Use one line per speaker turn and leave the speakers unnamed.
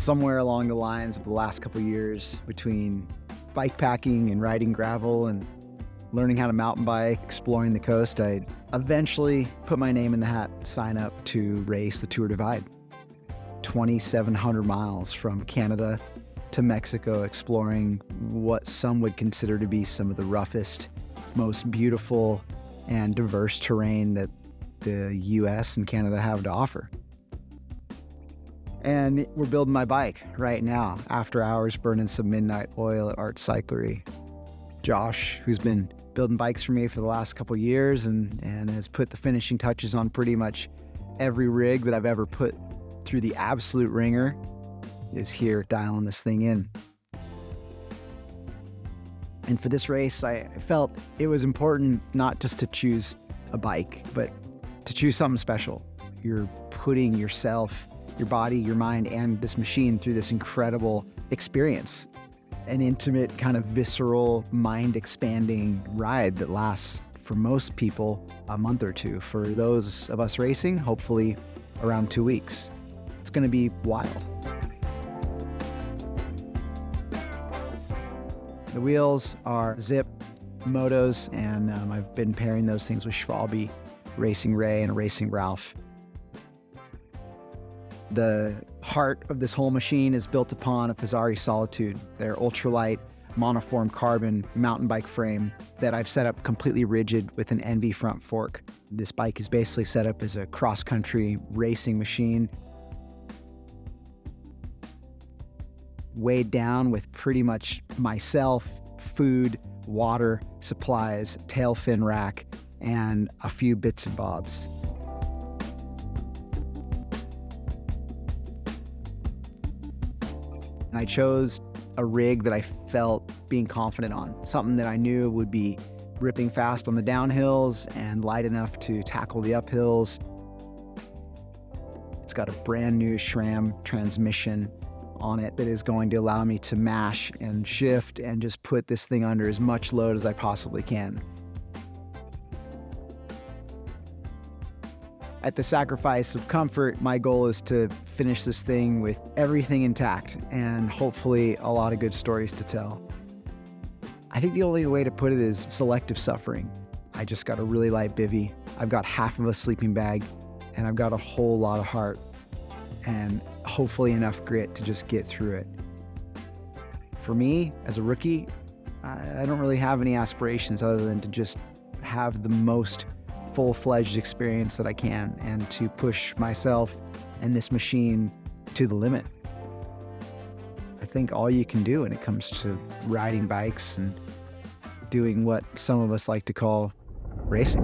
somewhere along the lines of the last couple of years, between bike packing and riding gravel and learning how to mountain bike, exploring the coast, I eventually put my name in the hat, sign up to race the Tour Divide. 2,700 miles from Canada to Mexico, exploring what some would consider to be some of the roughest, most beautiful and diverse terrain that the US and Canada have to offer. And we're building my bike right now, after hours burning some midnight oil at Art Cyclery. Josh, who's been building bikes for me for the last couple of years and has put the finishing touches on pretty much every rig that I've ever put through the absolute ringer, is here dialing this thing in. And for this race, I felt it was important not just to choose a bike, but to choose something special. You're putting yourself, your body, your mind, and this machine through this incredible experience. An intimate, kind of visceral, mind-expanding ride that lasts, for most people, a month or two. For those of us racing, hopefully around 2 weeks. It's going to be wild. The wheels are Zip Motos, and I've been pairing those things with Schwalbe, Racing Ray, and Racing Ralph. The heart of this whole machine is built upon a Fezzari Solitude, their ultralight monoform carbon mountain bike frame that I've set up completely rigid with an Enve front fork. This bike is basically set up as a cross-country racing machine, weighed down with pretty much myself, food, water, supplies, tail fin rack, and a few bits and bobs. And I chose a rig that I felt being confident on, something that I knew would be ripping fast on the downhills and light enough to tackle the uphills. It's got a brand new SRAM transmission on it that is going to allow me to mash and shift and just put this thing under as much load as I possibly can. At the sacrifice of comfort, my goal is to finish this thing with everything intact and hopefully a lot of good stories to tell. I think the only way to put it is selective suffering. I just got a really light bivvy. I've got half of a sleeping bag, and I've got a whole lot of heart and hopefully enough grit to just get through it. For me, as a rookie, I don't really have any aspirations other than to just have the most full-fledged experience that I can and to push myself and this machine to the limit. I think all you can do when it comes to riding bikes and doing what some of us like to call racing.